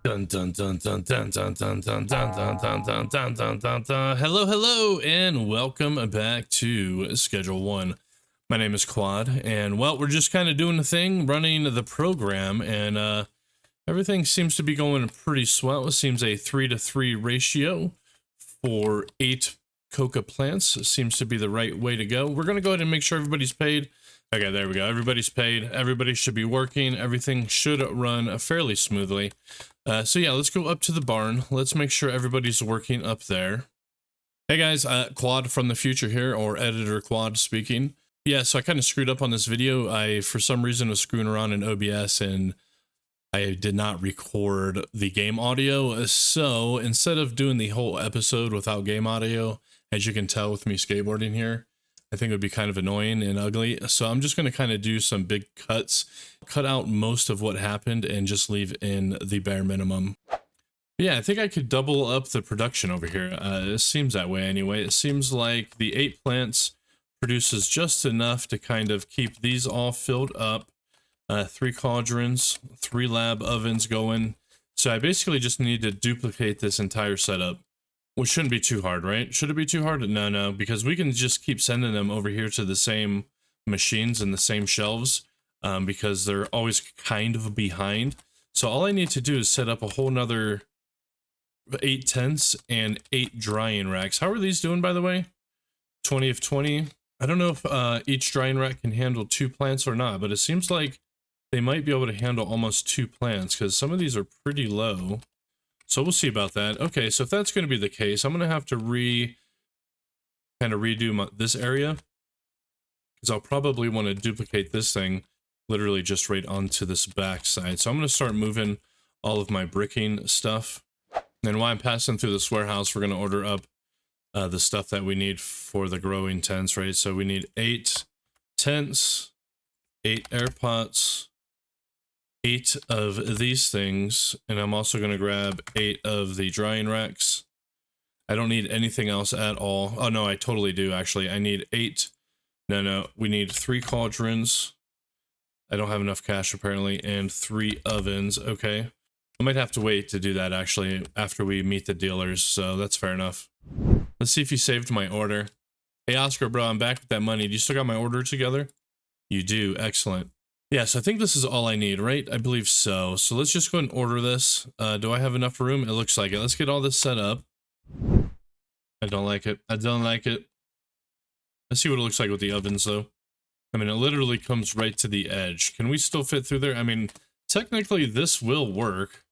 Dun dun dun dun dun dun dun dun dun dun dun dun dun dun dun dun. Hello, hello, and welcome back to Schedule 1. My name is Quad, and well, we're just kind of doing the thing, running the program, and everything seems to be going pretty swell. It seems a 3-to-3 ratio for 8 coca plants seems to be the right way to go. We're going to go ahead and make sure everybody's paid. Okay, there we go. Everybody's paid. Everybody should be working. Everything should run fairly smoothly. So yeah, let's go up to the barn. Let's make sure everybody's working up there. Hey guys, Quad from the future here, or Editor Quad speaking. Yeah, so I kind of screwed up on this video. I, for some reason, was screwing around in OBS and I did not record the game audio. So instead of doing the whole episode without game audio, as you can tell with me skateboarding here, I think it would be kind of annoying and ugly. So I'm just going to kind of do some big cuts, cut out most of what happened and just leave in the bare minimum. Yeah, I think I could double up the production over here. It seems that way anyway. It seems like the 8 plants produces just enough to kind of keep these all filled up. 3 cauldrons, 3 lab ovens going. So I basically just need to duplicate this entire setup. Which shouldn't be too hard, right? Should it be too hard? No, because we can just keep sending them over here to the same machines and the same shelves because they're always kind of behind. So all I need to do is set up a whole nother 8 tents and 8 drying racks. How are these doing, by the way? 20 of 20. I don't know if each drying rack can handle 2 plants or not, but it seems like they might be able to handle almost 2 plants because some of these are pretty low. So we'll see about that. Okay, so if that's going to be the case, I'm going to have to redo this area because I'll probably want to duplicate this thing literally just right onto this back side. So I'm going to start moving all of my bricking stuff. And while I'm passing through this warehouse, we're going to order up the stuff that we need for the growing tents, right? So we need 8 tents, 8 air pots, 8 of these things, and I'm also going to grab 8 of the drying racks. I don't need anything else at all. Oh no, I totally do actually. I need 8. No, we need 3 cauldrons. I don't have enough cash apparently, and 3 ovens. Okay. I might have to wait to do that actually after we meet the dealers, so that's fair enough. Let's see if you saved my order. Hey Oscar, bro, I'm back with that money. Do you still got my order together? You do. Excellent. Yeah, so I think this is all I need, right? I believe so. So let's just go and order this. Do I have enough room? It looks like it. Let's get all this set up. I don't like it. I don't like it. Let's see what it looks like with the ovens, though. I mean, it literally comes right to the edge. Can we still fit through there? I mean, technically this will work.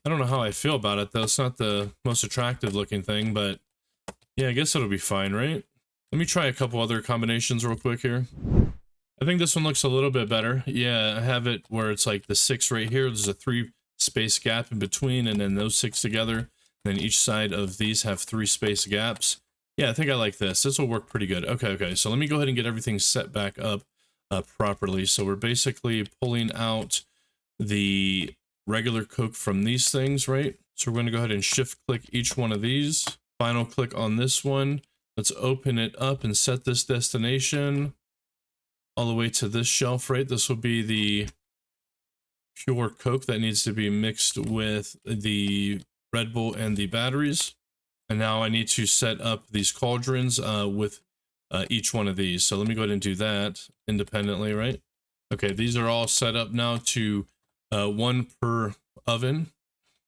I don't know how I feel about it, though. It's not the most attractive looking thing, but yeah, I guess it'll be fine, right? Let me try a couple other combinations real quick here. I think this one looks a little bit better. Yeah, I have it where it's like the 6 right here. There's a 3 space gap in between, and then those 6 together. Then each side of these have 3 space gaps. Yeah, I think I like this. This will work pretty good. Okay. So let me go ahead and get everything set back up properly. So we're basically pulling out the regular coke from these things, right? So we're going to go ahead and shift click each one of these. Final click on this one. Let's open it up and set this destination all the way to this shelf, right? This will be the pure Coke that needs to be mixed with the Red Bull and the batteries. And now I need to set up these cauldrons with each one of these. So let me go ahead and do that independently, right? Okay, these are all set up now to 1 per oven.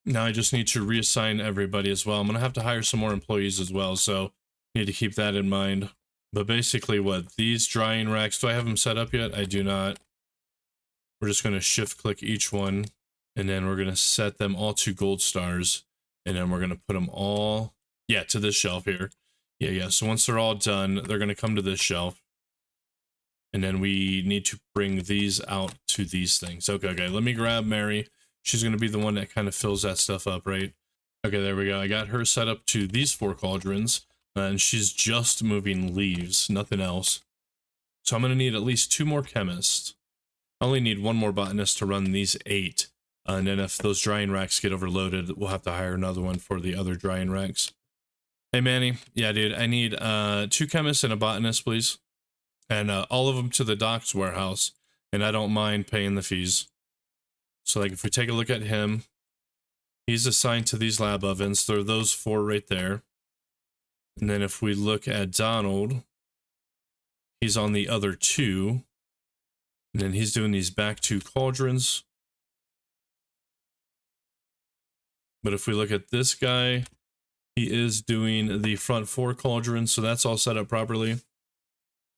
Now I just need to reassign everybody as well. I'm going to have to hire some more employees as well, so need to keep that in mind. But basically what, these drying racks, do I have them set up yet? I do not. We're just going to shift click each one, and then we're going to set them all to gold stars, and then we're going to put them all, yeah, to this shelf here. Yeah. So once they're all done, they're going to come to this shelf. And then we need to bring these out to these things. Okay. Let me grab Mary. She's going to be the one that kind of fills that stuff up, right? Okay, there we go. I got her set up to these 4 cauldrons. And she's just moving leaves, nothing else. So I'm going to need at least 2 more chemists. I only need 1 more botanist to run these 8. And then if those drying racks get overloaded, we'll have to hire another one for the other drying racks. Hey, Manny. Yeah, dude, I need 2 chemists and a botanist, please. And all of them to the docks warehouse. And I don't mind paying the fees. So, like, if we take a look at him, He's assigned to these lab ovens. There are those 4 right there. And then if we look at Donald, he's on the other 2. And then he's doing these back 2 cauldrons. But if we look at this guy, he is doing the front 4 cauldrons, so that's all set up properly.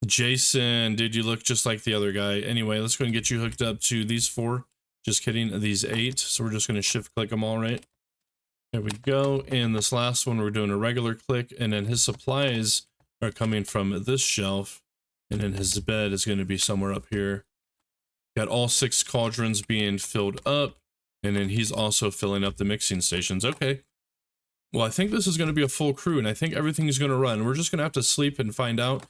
Jason, dude, you look just like the other guy. Anyway, let's go and get you hooked up to these 4. Just kidding, these 8. So we're just going to shift click them all, right? There we go. And this last one, we're doing a regular click, and then his supplies are coming from this shelf, and then his bed is going to be somewhere up here. Got all 6 cauldrons being filled up, and then he's also filling up the mixing stations. Okay. Well, I think this is going to be a full crew, and I think everything is going to run. We're just going to have to sleep and find out.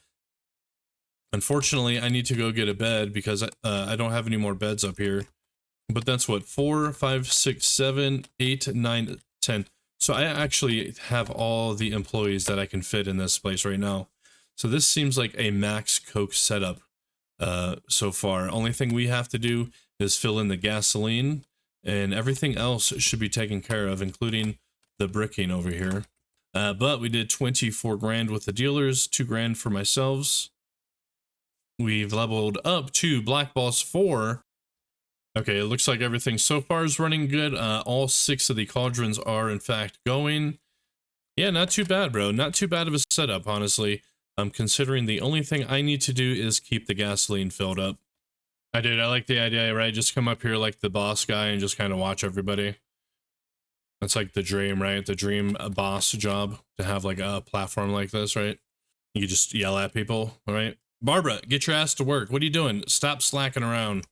Unfortunately, I need to go get a bed because I don't have any more beds up here. But that's what, 4, 5, 6, 7, 8, 9, 10. So I actually have all the employees that I can fit in this place right now. So this seems like a max Coke setup so far. Only thing we have to do is fill in the gasoline, and everything else should be taken care of, including the bricking over here. But we did 24 grand with the dealers, 2 grand for myself. We've leveled up to Black Boss 4. Okay, it looks like everything so far is running good. All 6 of the cauldrons are in fact going. Yeah, not too bad, bro. Not too bad of a setup, honestly. I'm considering the only thing I need to do is keep the gasoline filled up. I like the idea, right? Just come up here like the boss guy and just kind of watch everybody. That's like the dream, right? The dream boss job, to have like a platform like this, right? You just yell at people, all right? Barbara, get your ass to work. What are you doing? Stop slacking around.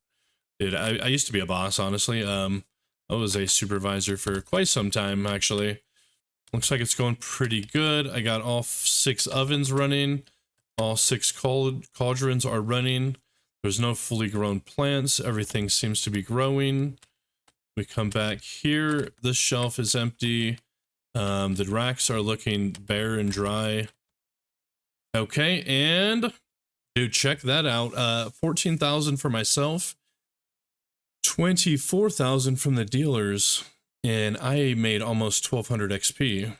Dude, I used to be a boss, honestly. I was a supervisor for quite some time, actually. Looks like it's going pretty good. I got all 6 ovens running. All 6 cauldrons are running. There's no fully grown plants. Everything seems to be growing. We come back here. This shelf is empty. The racks are looking bare and dry. Okay, and dude, check that out. 14,000 for myself. 24,000 from the dealers, and I made almost 1200 XP.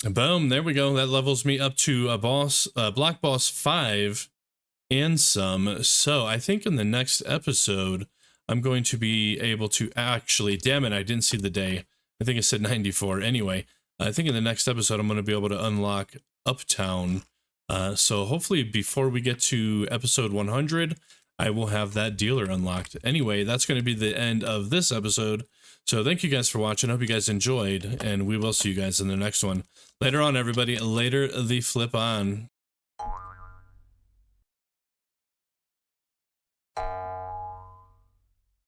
Boom, there we go. That levels me up to a Black Boss 5 and some. So I think in the next episode, I'm going to be able to actually, damn it, I didn't see the day. I think it said 94. Anyway, I think in the next episode, I'm going to be able to unlock Uptown. So hopefully before we get to episode 100, I will have that dealer unlocked. Anyway, that's going to be the end of this episode. So thank you guys for watching. I hope you guys enjoyed, and we will see you guys in the next one. Later on, everybody. Later the flip on.